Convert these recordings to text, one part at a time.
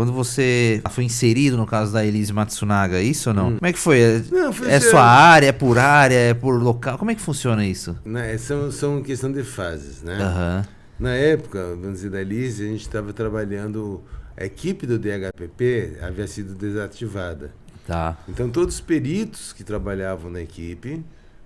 Quando você foi inserido no caso da Elise Matsunaga, é isso ou não? Como é que foi? Não, foi Sua área, é por área, é por local? Como é que funciona isso? Né, são questão de fases, né? Aham. Na época, vamos dizer, da Elise, a gente estava trabalhando, a equipe do DHPP havia sido desativada. Tá. Então todos os peritos que trabalhavam na equipe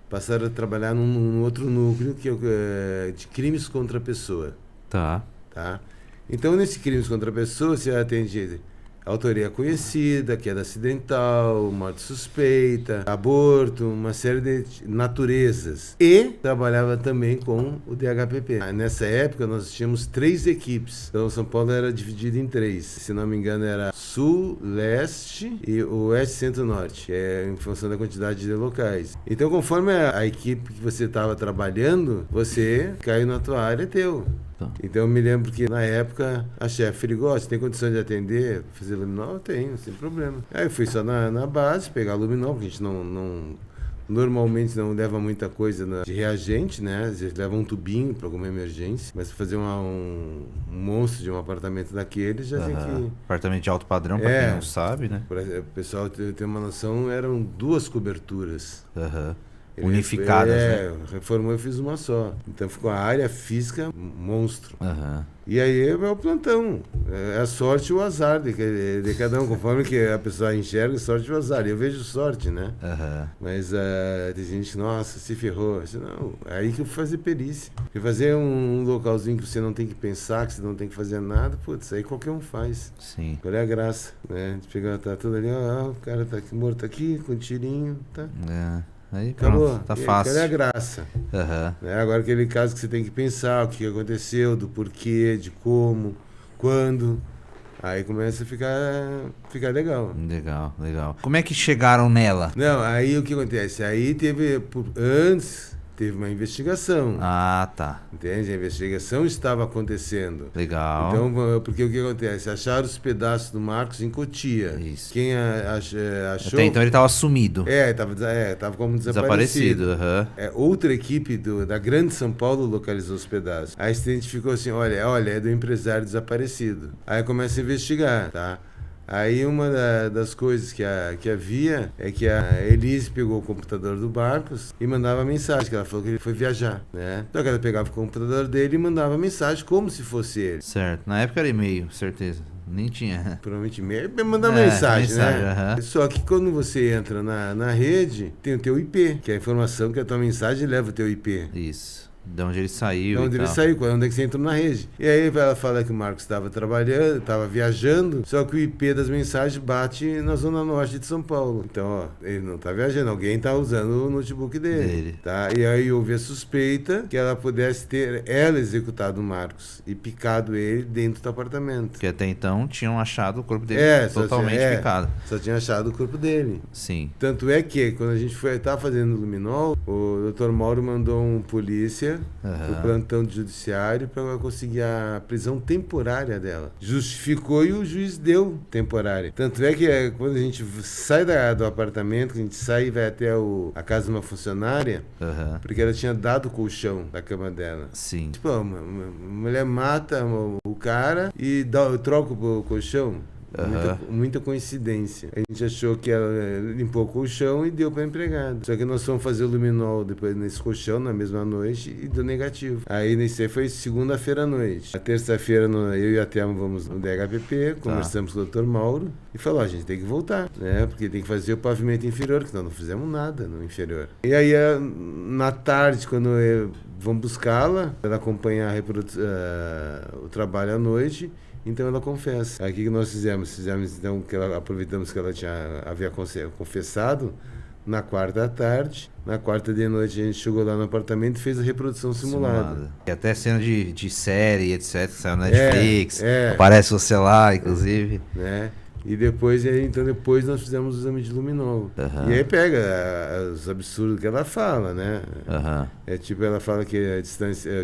passaram a trabalhar num outro núcleo que é de crimes contra a pessoa. Tá. Tá? Então, nesse crimes contra a pessoa, você atende autoria conhecida, queda acidental, morte suspeita, aborto, uma série de naturezas. E trabalhava também com o DHPP. Nessa época, nós tínhamos 3 equipes. Então, São Paulo era dividido em 3. Se não me engano, era Sul, Leste e Oeste, Centro, Norte. Que é em função da quantidade de locais. Então, conforme a equipe que você estava trabalhando, você caiu na tua área, é teu. Então eu me lembro que na época a chefe ligou, você tem condição de atender, fazer luminol? Eu tenho, sem problema. Aí eu fui só na base, pegar luminol, porque a gente normalmente não leva muita coisa de reagente, né? Às vezes leva um tubinho para alguma emergência, mas para fazer um monstro de um apartamento daquele já tem que... Apartamento de alto padrão, para quem não sabe, né? O pessoal tem uma noção, eram 2 coberturas. Unificadas, né? Reformou e fiz uma só. Então ficou a área física monstro. Aham. E aí é o plantão. É a sorte e o azar de cada um. Conforme que a pessoa enxerga, sorte e o azar. Eu vejo sorte, né? Mas tem gente que, nossa, se ferrou. Disse, não, é aí que eu fui fazer perícia. Porque fazer um localzinho que você não tem que pensar, que você não tem que fazer nada, putz, aí qualquer um faz. Sim. Qual é a graça, né? De pegar, tá tudo ali, ó, o cara tá aqui, morto aqui, com um tirinho, tá? Aí acabou. Pronto, tá fácil. Qual é a graça? Agora aquele caso que você tem que pensar o que aconteceu, do porquê, de como, quando. Aí começa a ficar legal. Legal. Como é que chegaram nela? Não, aí o que acontece? Aí antes teve uma investigação. Ah, tá. Entende? A investigação estava acontecendo. Legal. Então, porque o que acontece? Acharam os pedaços do Marcos em Cotia. Isso. Quem achou... Até então ele estava sumido. Tava como desaparecido. Outra equipe da Grande São Paulo localizou os pedaços. Aí se identificou assim, olha, é do empresário desaparecido. Aí começa a investigar, tá? Aí uma das coisas que havia é que a Elise pegou o computador do Marcos e mandava mensagem, que ela falou que ele foi viajar, né? Então ela pegava o computador dele e mandava mensagem como se fosse ele. Certo. Na época era e-mail, certeza. Nem tinha. Provavelmente e-mail, mandava mensagem, né? Só que quando você entra na rede, tem o teu IP, que é a informação que a tua mensagem leva o teu IP. Isso. De onde ele saiu. De onde ele saiu, onde é que você entrou na rede. E aí ela fala que o Marcos estava trabalhando, estava viajando, só que o IP das mensagens bate na zona norte de São Paulo. Então, ó, ele não está viajando, alguém está usando o notebook dele. Tá? E aí houve a suspeita que ela pudesse ter executado o Marcos e picado ele dentro do apartamento. Porque até então tinham achado o corpo dele totalmente picado. Só tinha achado o corpo dele. Sim. Tanto é que quando a gente estava fazendo o luminol, o Dr. Mauro mandou um polícia o plantão de judiciário para conseguir a prisão temporária dela. Justificou e o juiz deu temporária. Tanto é que quando a gente sai do apartamento, a gente sai e vai até a casa de uma funcionária, porque ela tinha dado o colchão da cama dela. Sim. Tipo, uma mulher mata o cara e troca o colchão. Muita coincidência. A gente achou que ela limpou o colchão e deu para empregada. Só que nós fomos fazer o luminol depois nesse colchão na mesma noite e deu negativo. Aí nesse foi segunda-feira à noite. A terça-feira eu e a Thelma vamos no DHPP, conversamos com o Dr. Mauro e falou, a gente tem que voltar, né? Porque tem que fazer o pavimento inferior, que nós não fizemos nada no inferior. E aí na tarde, quando vamos buscá-la, ela acompanha o trabalho à noite. Então ela confessa. Aí o que nós fizemos? Então que aproveitamos que ela havia confessado na quarta à tarde. Na quarta de noite a gente chegou lá no apartamento e fez a reprodução simulada. E até cena de série, etc, que saiu na Netflix. Aparece você lá, inclusive. Né? E depois nós fizemos o exame de luminol. E aí pega os absurdos que ela fala, né? Tipo, ela fala que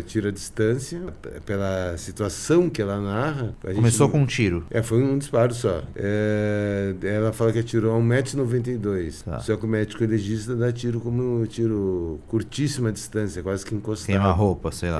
tira a distância pela situação que ela narra. Começou com um tiro. Foi um disparo só. Ela fala que atirou a 1,92 m. Só que o médico legista dá tiro como tiro curtíssima distância, quase que encostado. Queima-roupa, sei lá.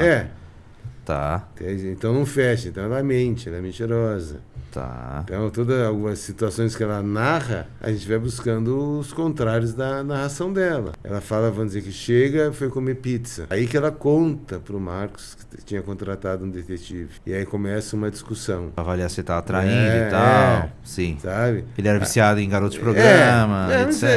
Tá. Então não fecha, então ela mente, ela é mentirosa. Tá. Então, todas algumas situações que ela narra, a gente vai buscando os contrários da narração dela. Ela fala, vamos dizer que chega, foi comer pizza. Aí que ela conta pro Marcos que tinha contratado um detetive. E aí começa uma discussão. Pra avaliar se tá atraindo e tal. Sim. Sabe? Ele era viciado em garoto de programa.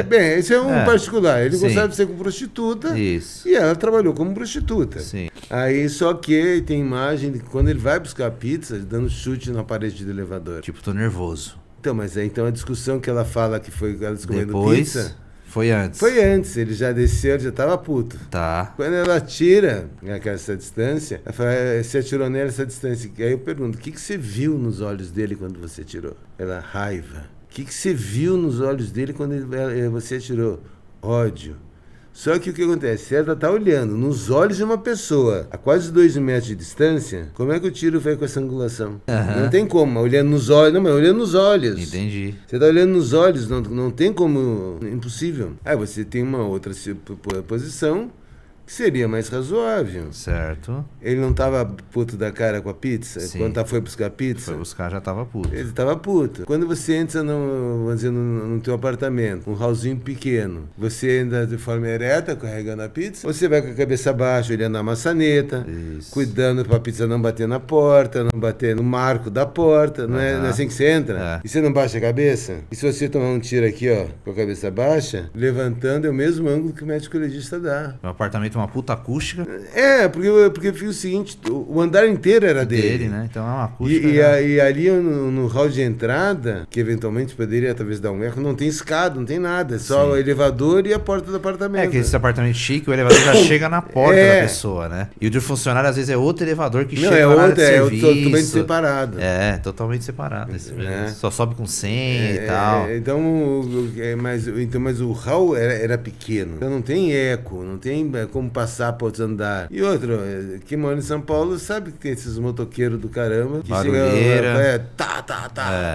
Bem, esse é um particular. Ele Sim. gostava de ser com prostituta. Isso. E ela trabalhou como prostituta. Sim. Aí só que tem imagem de quando ele vai buscar pizza, dando chute na parede do elevador. Tipo, tô nervoso. Então, mas então a discussão que ela fala que foi ela comendo Depois, pizza. foi antes. Foi antes, ele já desceu, ele já tava puto. Tá. Quando ela tira essa distância, ela fala, você atirou nela essa distância. Aí eu pergunto, o que você viu nos olhos dele quando você atirou? Ela, raiva. O que você viu nos olhos dele quando você atirou? Ódio. Só que o que acontece? Ela está olhando nos olhos de uma pessoa a quase 2 metros de distância, como é que o tiro vai com essa angulação? Não tem como, olhando nos olhos. Não, mas olhando nos olhos. Entendi. Você está olhando nos olhos, não tem como. Impossível. Aí você tem uma outra posição que seria mais razoável. Certo. Ele não estava puto da cara com a pizza? Sim. Quando foi buscar pizza? Foi buscar, já tava puto. Ele estava puto. Quando você entra no teu apartamento, um hallzinho pequeno, você anda de forma ereta, carregando a pizza, ou você vai com a cabeça baixa, olhando a maçaneta, Isso. cuidando para a pizza não bater na porta, não bater no marco da porta, não é assim que você entra? E você não baixa a cabeça? E se você tomar um tiro aqui, ó, com a cabeça baixa, levantando é o mesmo ângulo que o médico legista dá. Um apartamento, uma puta acústica. Porque foi o seguinte, o andar inteiro era dele. Né? Então é uma acústica. E ali no hall de entrada, que eventualmente poderia talvez dar um erro, não tem escada, não tem nada, é só o elevador e a porta do apartamento. É que esse apartamento chique, o elevador já chega na porta da pessoa, né? E o de funcionário, às vezes, é outro elevador que chega na área de serviço. Totalmente separado. É, totalmente separado. Só sobe com senha e tal. Mas o hall era pequeno. Então não tem eco, não tem como passar para outros andares. E outro, quem mora em São Paulo sabe que tem esses motoqueiros do caramba. Que barulheira.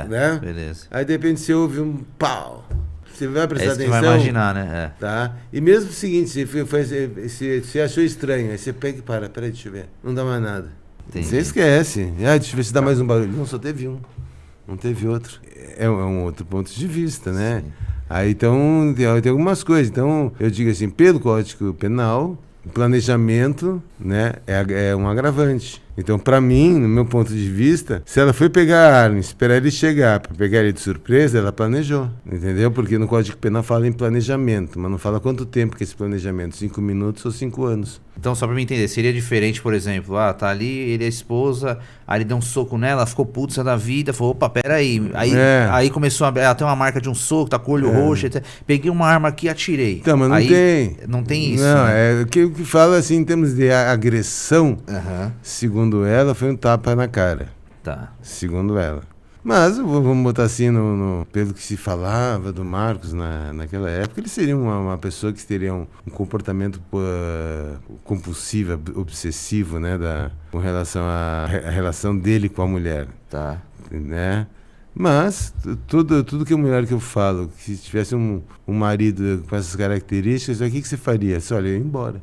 Né? Beleza. Aí de repente você ouve um pau. Você vai prestar atenção. Você vai imaginar, né? Tá? E mesmo o seguinte, você achou estranho, aí você pega e peraí, deixa eu ver. Não dá mais nada. Entendi. Você esquece. Deixa eu ver se dá mais um barulho. Não, só teve um. Não teve outro. É um outro ponto de vista, né? Sim. Aí então tem algumas coisas. Então, eu digo assim, pelo Código Penal, o planejamento, né, é um agravante. Então, para mim, no meu ponto de vista, se ela foi pegar a arma, esperar ele chegar para pegar ele de surpresa, ela planejou, entendeu? Porque no Código Penal fala em planejamento, mas não fala quanto tempo que é esse planejamento, 5 minutos ou 5 anos. Então, só para me entender, seria diferente, por exemplo, tá ali, ele é a esposa, aí ele deu um soco nela, ficou puta da vida, falou, opa, peraí. Aí começou a ter uma marca de um soco, tá com o olho roxo, etc. Peguei uma arma aqui e atirei. Então, mas não tem. Não tem isso. Não, né? O que fala assim, em termos de agressão, segundo ela, foi um tapa na cara. Tá. Segundo ela. Mas, vamos botar assim, pelo que se falava do Marcos naquela época, ele seria uma pessoa que teria um comportamento compulsivo, obsessivo, né, com relação à relação dele com a mulher. Tá. Né? Mas, tudo que a mulher que eu falo, que se tivesse um marido com essas características, o que você faria? Olha, eu ia embora.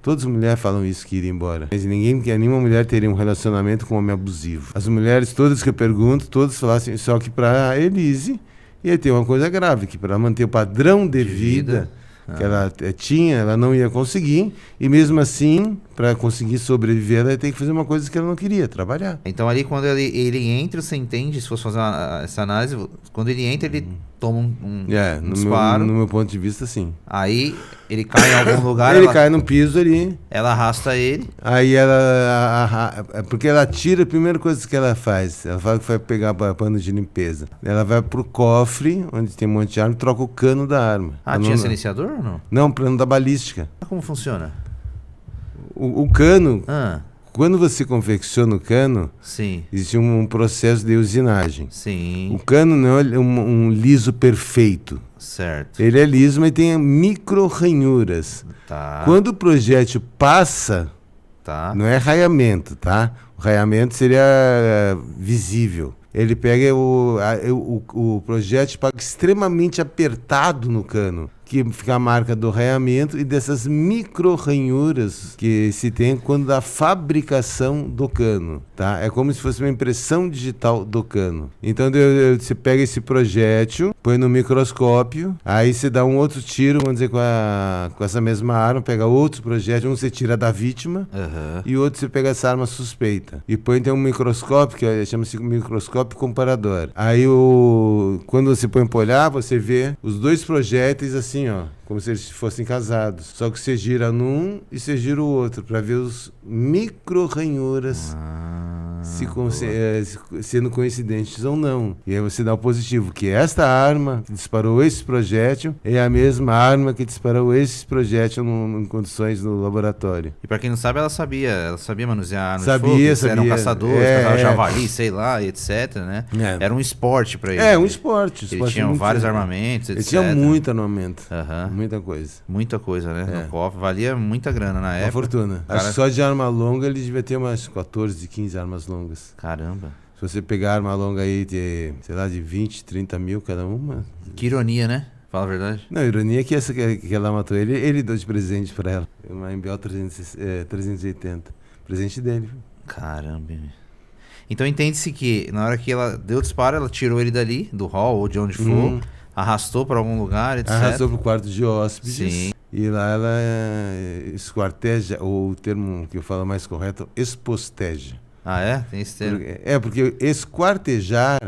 Todas as mulheres falam isso, que iria embora. Mas nenhuma mulher teria um relacionamento com um homem abusivo. As mulheres, todas que eu pergunto, todas falassem só que para Elise ia ter uma coisa grave, que para manter o padrão de vida que ela tinha, ela não ia conseguir, e mesmo assim, para conseguir sobreviver, ela ia ter que fazer uma coisa que ela não queria, trabalhar. Então ali quando ele entra, você entende, se fosse fazer essa análise, quando ele entra, ele toma um disparo. No meu ponto de vista, sim. Aí ele cai em algum lugar. Ele cai no piso ali. Ela arrasta ele. Aí porque ela tira, a primeira coisa que ela faz, ela fala que vai pegar pano de limpeza. Ela vai pro cofre, onde tem um monte de arma, e troca o cano da arma. Tinha silenciador ou não? Não, plano da balística. Como funciona? O cano, quando você confecciona o cano, sim, existe um processo de usinagem. Sim. O cano não é um liso perfeito. Certo. Ele é liso, mas tem micro ranhuras. Tá. Quando o projétil passa, não é raiamento, tá? O raiamento seria visível. Ele pega o projétil extremamente apertado no cano. O que fica a marca do arranhamento e dessas micro-ranhuras que se tem quando da fabricação do cano, tá? É como se fosse uma impressão digital do cano. Então você pega esse projétil, põe no microscópio, aí você dá um outro tiro, vamos dizer, com essa mesma arma, pega outro projétil, um você tira da vítima e outro você pega essa arma suspeita. E põe tem um microscópio, que chama-se microscópio comparador. Aí quando você põe pra olhar, você vê os dois projéteis assim, ó, como se eles fossem casados. Só que você gira num e você gira o outro, para ver os micro-ranhuras sendo coincidentes ou não. E aí você dá o positivo, que esta arma que disparou esse projétil é a mesma arma que disparou esse projétil em condições no laboratório. E para quem não sabe, ela sabia manusear armas de fogo. Eram caçadores, javali, sei lá, etc, né? Era um esporte para ele. Um esporte. Eles tinham vários armamentos, etc. Ele tinha muito armamento. Muita coisa. Muita coisa, né? No cofre. Valia muita grana na época. Uma fortuna. Acho que só de arma longa ele devia ter umas 14, 15 armas longas. Caramba. Se você pegar arma longa aí de, sei lá, de 20, 30 mil cada uma. Que ironia, né? Fala a verdade. Não, a ironia é que essa que ela matou ele deu de presente pra ela. Uma MBL 380. Presente dele. Caramba. Então entende-se que na hora que ela deu o disparo, ela tirou ele dali, do hall ou de onde for, arrastou pra algum lugar, etc. Arrastou pro quarto de hóspedes. Sim. E lá ela esquarteja, ou o termo que eu falo mais correto, esposteja. Ah, é? Tem esse termo? Porque esquartejar,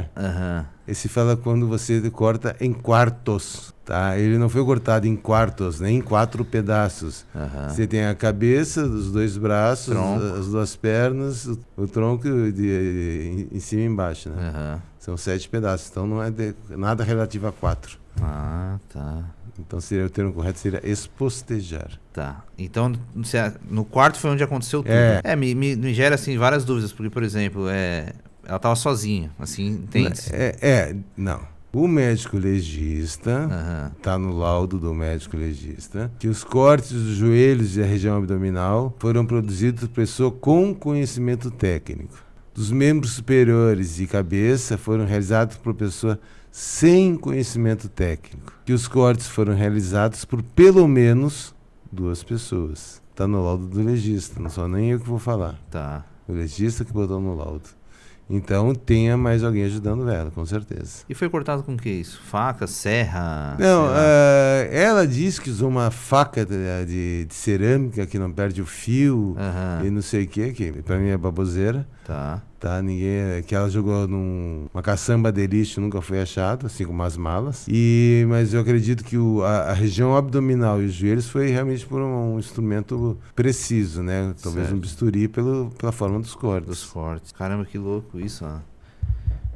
esse fala quando você corta em quartos, tá? Ele não foi cortado em quartos, nem em 4 pedaços. Você tem a cabeça, os 2 braços, as 2 pernas, o tronco em cima e embaixo, né? São 7 pedaços, então não é nada relativo a 4. Ah, tá. Então o termo correto seria espostejar. Tá. Então, no quarto foi onde aconteceu tudo. Me gera, assim, várias dúvidas. Porque, por exemplo, ela tava sozinha, assim, entende? Não. O médico legista, tá no laudo do médico legista, que os cortes dos joelhos e a região abdominal foram produzidos por pessoa com conhecimento técnico. Dos membros superiores e cabeça foram realizados por pessoa sem conhecimento técnico, que os cortes foram realizados por pelo menos 2 pessoas. Está no laudo do legista, não sou nem eu que vou falar. Tá. O legista que botou no laudo. Então tenha mais alguém ajudando ela, com certeza. E foi cortado com o que isso? Faca, serra? Não, ela disse que usou uma faca de cerâmica que não perde o fio e não sei o que pra mim é baboseira. Tá. Ninguém, que ela jogou numa caçamba de lixo, nunca foi achado, assim como as malas. Mas eu acredito que a região abdominal e os joelhos foi realmente por um instrumento preciso, né? Talvez um bisturi pela forma dos cortes. Caramba, que louco isso, ó.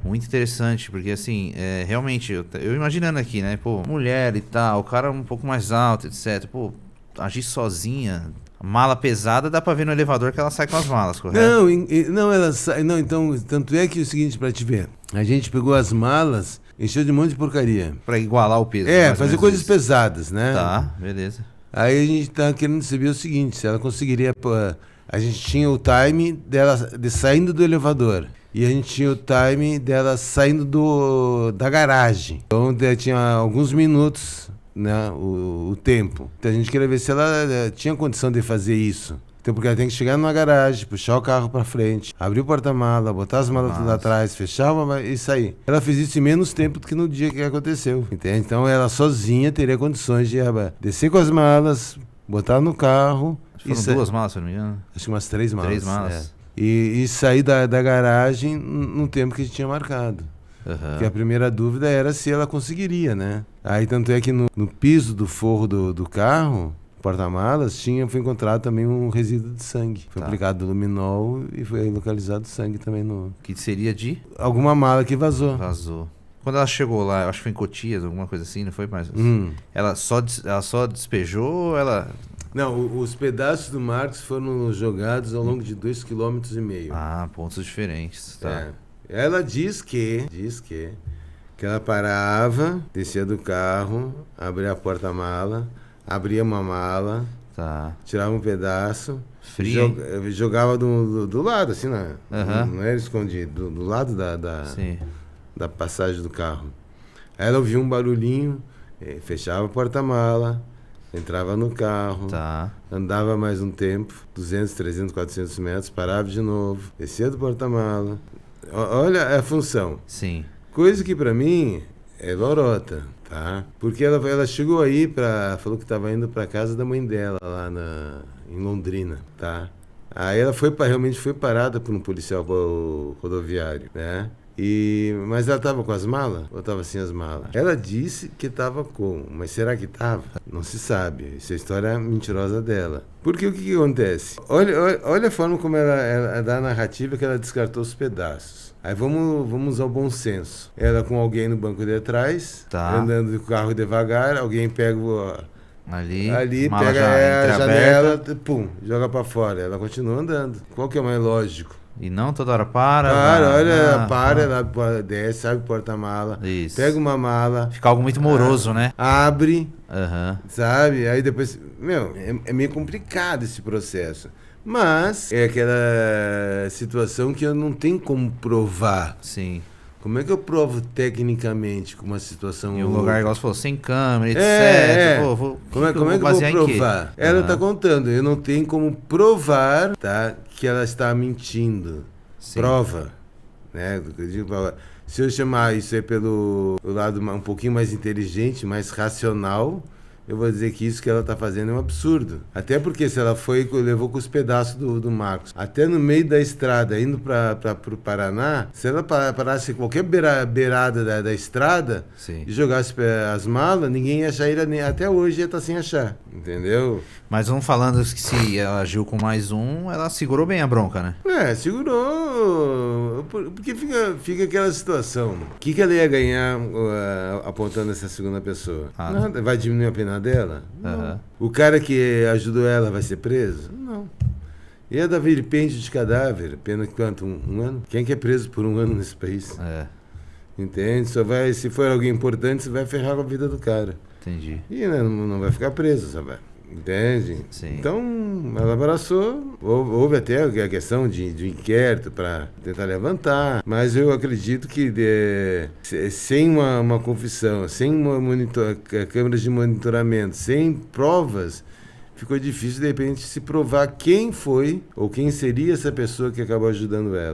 Muito interessante, porque assim, realmente, eu imaginando aqui, né? Pô, mulher e tal, o cara um pouco mais alto, etc. Pô, agir sozinha... Mala pesada, dá pra ver no elevador que ela sai com as malas, correto? Não, ela sai. Não, então, tanto é que é o seguinte, pra te ver. A gente pegou as malas, encheu de um monte de porcaria. Pra igualar o peso. Fazer coisas pesadas, né? Tá, beleza. Aí a gente tá querendo saber o seguinte, se ela conseguiria... A gente tinha o time dela saindo do elevador. E a gente tinha o time dela saindo da garagem. Então tinha alguns minutos... Né, o tempo. Então a gente queria ver se ela tinha condição de fazer isso. Então, porque ela tem que chegar numa garagem, puxar o carro pra frente, abrir o porta-mala, botar as malas tudo atrás, fechar e sair. Ela fez isso em menos tempo do que no dia que aconteceu. Entende? Então ela sozinha teria condições de descer com as malas, botar no carro. Foram 2 malas, se eu não me engano. Acho que umas 3 malas. 3 malas. E sair da garagem no tempo que a gente tinha marcado. Porque a primeira dúvida era se ela conseguiria, né? Aí tanto é que no piso do forro do carro, porta-malas, foi encontrado também um resíduo de sangue. Foi aplicado luminol e foi localizado sangue também no... Que seria de? Alguma mala que vazou. Quando ela chegou lá, eu acho que foi em Cotias, alguma coisa assim, não foi mais? Ela só despejou ou ela... Não, os pedaços do Marcos foram jogados ao longo de 2,5 km. Ah, pontos diferentes, tá. Ela diz que ela parava, descia do carro, abria a porta-mala, abria uma mala, tirava um pedaço, jogava do lado, assim, não era escondido, do lado da passagem do carro. Aí ela ouviu um barulhinho, Fechava o porta-mala, entrava no carro, Tá. andava mais um tempo, 200, 300, 400 metros, parava de novo, descia do porta-mala. Olha a função. Sim. Coisa que pra mim é lorota, tá? Porque ela chegou aí, falou que estava indo pra casa da mãe dela, lá em Londrina, tá? Aí ela realmente foi parada por um policial rodoviário, né? Mas ela estava com as malas? Ou estava sem as malas? Ela disse que estava com, mas será que estava? Não se sabe. Isso é a história mentirosa dela. Porque o que acontece? Olha a forma como ela dá a narrativa que ela descartou os pedaços. Aí vamos ao bom senso. Ela com alguém no banco de trás, Tá. andando de carro devagar, alguém pega Ali mala pega já a janela, entreaberta. pum, joga pra fora. Ela continua andando. Qual que é o mais lógico? E não toda hora para. Ela desce, abre o porta-mala, Isso. pega uma mala. Fica algo muito moroso, né? Abre, Aham. sabe? Aí depois, é meio complicado esse processo. Mas é aquela situação que eu não tenho como provar. Sim. Como é que eu provo tecnicamente com uma situação... Em um lugar, igual você falou, sem câmera, etc. Pô, como é que eu vou provar? Ela tá contando, eu não tenho como provar, tá, que ela está mentindo. Sim. Prova, né? Se eu chamar isso aí pelo lado um pouquinho mais inteligente, mais racional, eu vou dizer que isso que ela está fazendo é um absurdo. Até porque se ela levou com os pedaços do Marcos, até no meio da estrada, indo para o Paraná, se ela parasse em qualquer beirada da estrada, Sim. e jogasse as malas, ninguém ia achar ele, até hoje ia estar sem achar, entendeu? Mas vamos falando que se ela agiu com mais um, ela segurou bem a bronca, né? Segurou, porque fica aquela situação. O que ela ia ganhar apontando essa segunda pessoa? Nada, vai diminuir a pena dela? Não. O cara que ajudou ela vai ser preso? Não. Ia dar vilipêndio de cadáver, pena que quanto? Um ano? Quem que é preso por 1 ano nesse país? Entende? Se for alguém importante, você vai ferrar com a vida do cara. Entendi. E não vai ficar preso, sabe? Entende? Sim. Então, ela abraçou. Houve até a questão de inquérito para tentar levantar, mas eu acredito que sem uma confissão, sem câmeras de monitoramento, sem provas, ficou difícil, de repente, se provar quem foi ou quem seria essa pessoa que acabou ajudando ela.